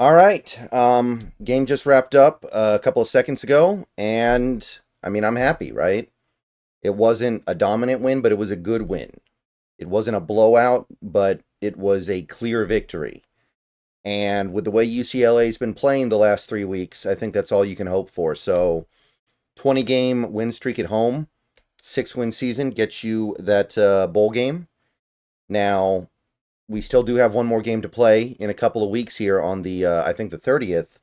All right. Game just wrapped up a couple of seconds ago, and I mean, I'm happy, right? It wasn't a dominant win, but it was a good win. It wasn't a blowout, but it was a clear victory. And with the way UCLA's been playing the last 3 weeks, I think that's all you can hope for. So, 20 game win streak at home, 6 win season gets you that bowl game. Now, we still do have one more game to play in a couple of weeks here on the I think the 30th.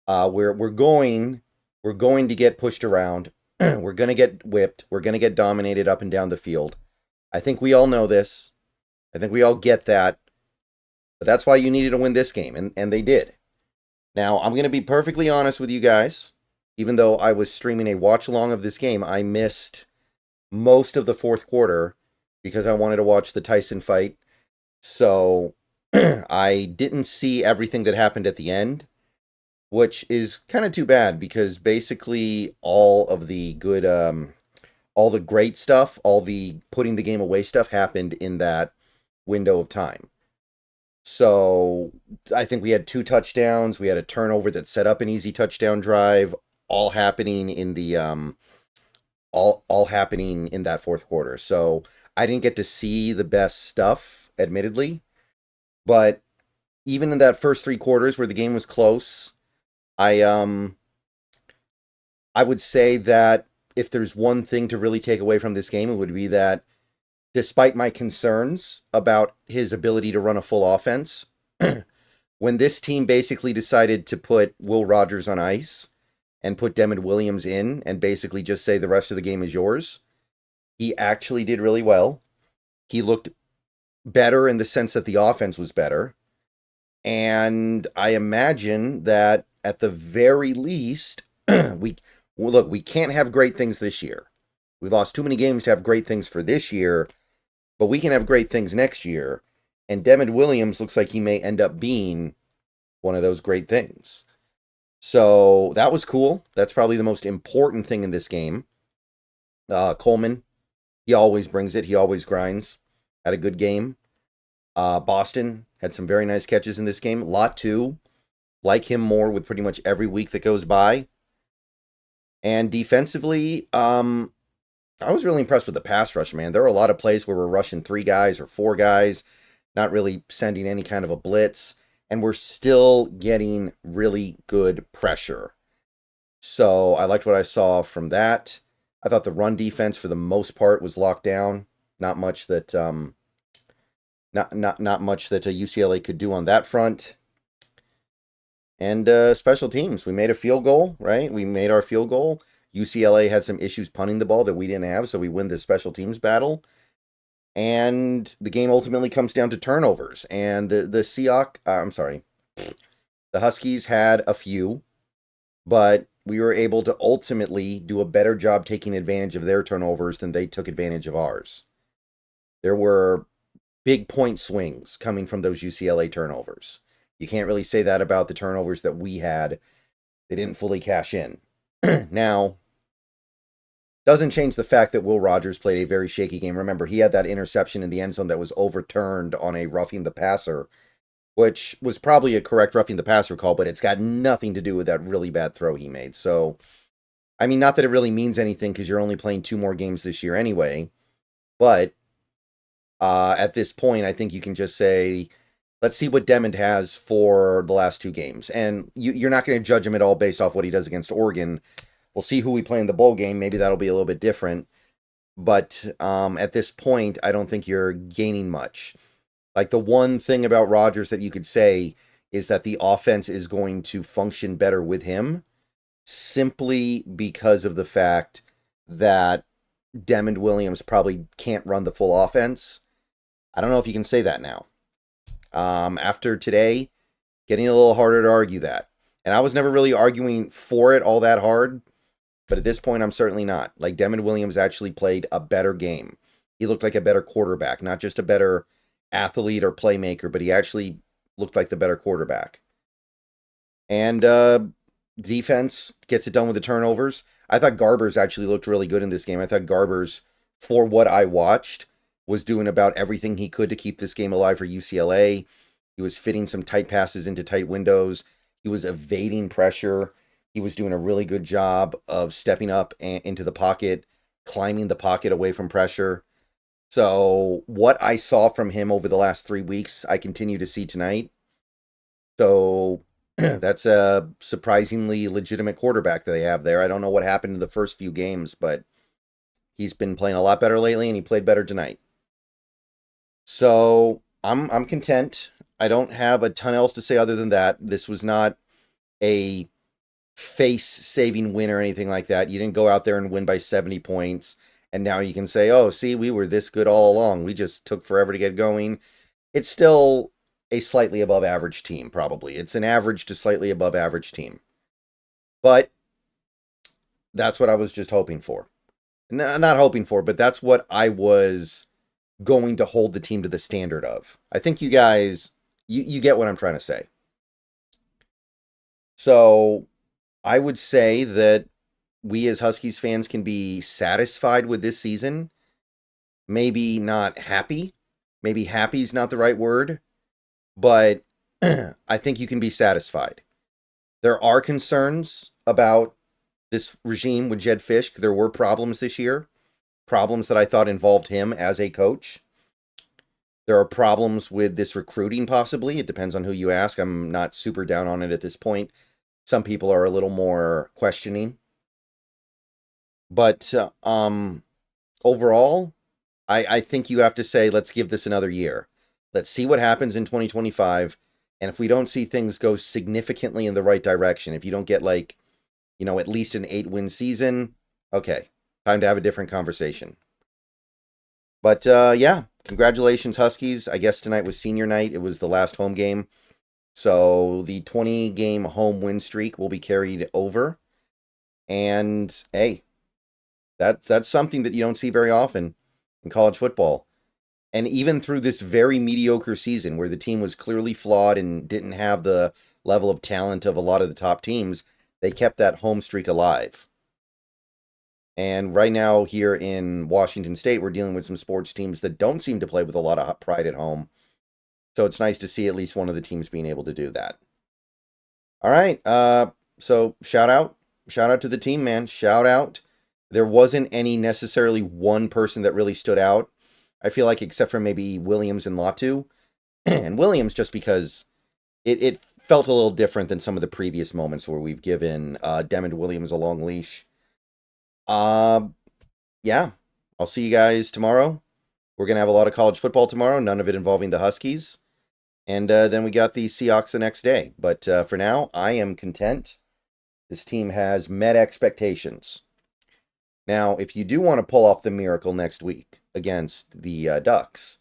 We're going to get pushed around. We're going to get whipped. We're going to get dominated up and down the field. I think we all know this. I think we all get that. But that's why you needed to win this game, and they did. Now, I'm going to be perfectly honest with you guys. Even though I was streaming a watch along of this game, I missed most of the fourth quarter because I wanted to watch the Tyson fight. So I didn't see everything that happened at the end, which is kind of too bad because basically all the great stuff, all the putting the game away stuff happened in that window of time. So I think we had 2 touchdowns. We had a turnover that set up an easy touchdown drive, all happening in the all happening in that fourth quarter. So I didn't get to see the best stuff, admittedly, but even in that first 3 quarters where the game was close, I I would say that if there's one thing to really take away from this game, it would be that despite my concerns about his ability to run a full offense, when this team basically decided to put Will Rogers on ice and put Devin Williams in and basically just say the rest of the game is yours, he actually did really well. He looked better in the sense that the offense was better. And I imagine that at the very least, we can't have great things this year. We've lost too many games to have great things for this year, but we can have great things next year. And Devin Williams looks like he may end up being one of those great things. So that was cool. That's probably the most important thing in this game. Coleman, he always brings it. He always grinds. Had a good game. Boston had some very nice catches in this game. Lot too. Like him more with pretty much every week that goes by. And defensively, I was really impressed with the pass rush, man. There were a lot of plays where we're rushing 3 guys or 4 guys, not really sending any kind of a blitz, and we're still getting really good pressure. So I liked what I saw from that. I thought the run defense for the most part was locked down. Not much that not much that UCLA could do on that front. And special teams, we made a field goal, right? We made our field goal. UCLA had some issues punting the ball that we didn't have, so we win the special teams battle. And the game ultimately comes down to turnovers. And the Seahawk, the Huskies had a few, but we were able to ultimately do a better job taking advantage of their turnovers than they took advantage of ours. There were big point swings coming from those UCLA turnovers. You can't really say that about the turnovers that we had. They didn't fully cash in. Now, doesn't change the fact that Will Rogers played a very shaky game. Remember, he had that interception in the end zone that was overturned on a roughing the passer, which was probably a correct roughing the passer call, but it's got nothing to do with that really bad throw he made. So, I mean, not that it really means anything because you're only playing 2 more games this year anyway, but at this point, I think you can just say, let's see what Demond has for the last 2 games. And you're not going to judge him at all based off what he does against Oregon. We'll see who we play in the bowl game. Maybe that'll be a little bit different. But at this point, I don't think you're gaining much. Like, the one thing about Rodgers that you could say is that the offense is going to function better with him simply because of the fact that Devin Williams probably can't run the full offense. I don't know if you can say that now. After today, getting a little harder to argue that. And I was never really arguing for it all that hard. But at this point, I'm certainly not. Like, Devin Williams actually played a better game. He looked like a better quarterback, not just a better athlete or playmaker, but he actually looked like the better quarterback. And defense gets it done with the turnovers. I thought Garbers actually looked really good in this game. I thought Garbers, for what I watched, was doing about everything he could to keep this game alive for UCLA. He He was fitting some tight passes into tight windows. He was evading pressure. He was doing a really good job of stepping up into the pocket, climbing the pocket away from pressure. So what I saw from him over the last 3 weeks, I continue to see tonight. So that's a surprisingly legitimate quarterback that they have there. I don't know what happened in the first few games, but he's been playing a lot better lately, and he played better tonight. So I'm content. I don't have a ton else to say other than that. This was not a face-saving win or anything like that. You didn't go out there and win by 70 points, and now you can say, oh, see, we were this good all along. We just took forever to get going. It's still a slightly above average team, probably. It's an average to slightly above average team. But that's what I was just hoping for. Not hoping for, but that's what I was going to hold the team to the standard of. I think you guys, you get what I'm trying to say. So I would say that we as Huskies fans can be satisfied with this season. Maybe not happy. Maybe happy is not the right word. But I think you can be satisfied. There are concerns about this regime with Jedd Fisch. There were problems this year. Problems that I thought involved him as a coach. There are problems with this recruiting, possibly. It depends on who you ask. I'm not super down on it at this point. Some people are a little more questioning. But overall, I think you have to say, let's give this another year. Let's see what happens in 2025. And if we don't see things go significantly in the right direction, if you don't get like, at least an 8-win season, okay, time to have a different conversation. But yeah, congratulations, Huskies. I guess tonight was senior night. It was the last home game. So the 20-game home win streak will be carried over. And hey, that's something that you don't see very often in college football. And even through this very mediocre season where the team was clearly flawed and didn't have the level of talent of a lot of the top teams, they kept that home streak alive. And right now here in Washington State, we're dealing with some sports teams that don't seem to play with a lot of pride at home. So it's nice to see at least one of the teams being able to do that. All right. So shout out to the team, man. Shout out. There wasn't any necessarily one person that really stood out. I feel like except for maybe Williams and Latu. And Williams just because it felt a little different than some of the previous moments where we've given Demond Williams a long leash. Yeah, I'll see you guys tomorrow. We're going to have a lot of college football tomorrow, none of it involving the Huskies. And then we got the Seahawks the next day. But for now, I am content. This team has met expectations. Now, if you do want to pull off the miracle next week against the Ducks,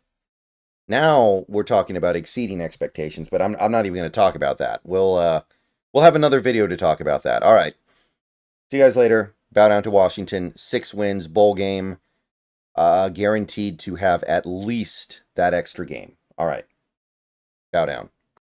now we're talking about exceeding expectations, but I'm not even going to talk about that. We'll have another video to talk about that. All right. See you guys later. Bow down to Washington. 6 wins, bowl game. Guaranteed to have at least that extra game. All right. Bow down.